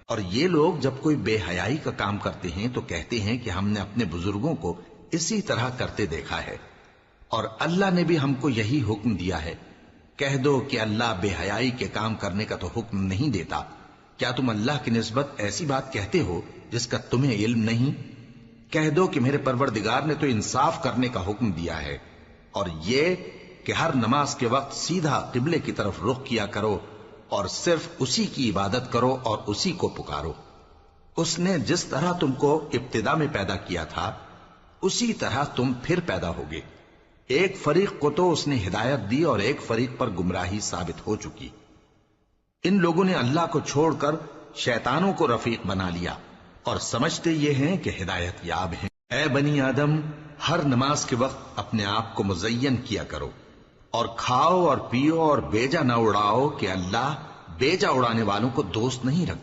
اور یہ لوگ جب کوئی بے حیائی کا کام کرتے ہیں تو کہتے ہیں کہ ہم نے اپنے بزرگوں کو اسی طرح کرتے دیکھا ہے، اور اللہ نے بھی ہم کو یہی حکم دیا ہے۔ کہہ دو کہ اللہ بے حیائی کے کام کرنے کا تو حکم نہیں دیتا، کیا تم اللہ کی نسبت ایسی بات کہتے ہو جس کا تمہیں علم نہیں؟ کہہ دو کہ میرے پروردگار نے تو انصاف کرنے کا حکم دیا ہے، اور یہ کہ ہر نماز کے وقت سیدھا قبلے کی طرف رخ کیا کرو اور صرف اسی کی عبادت کرو اور اسی کو پکارو۔ اس نے جس طرح تم کو ابتدا میں پیدا کیا تھا اسی طرح تم پھر پیدا ہوگے۔ ایک فریق کو تو اس نے ہدایت دی اور ایک فریق پر گمراہی ثابت ہو چکی۔ ان لوگوں نے اللہ کو چھوڑ کر شیطانوں کو رفیق بنا لیا اور سمجھتے یہ ہیں کہ ہدایت یاب ہیں۔ اے بنی آدم، ہر نماز کے وقت اپنے آپ کو مزین کیا کرو، اور کھاؤ اور پیو اور بیجا نہ اڑاؤ کہ اللہ بیجا اڑانے والوں کو دوست نہیں رکھتا۔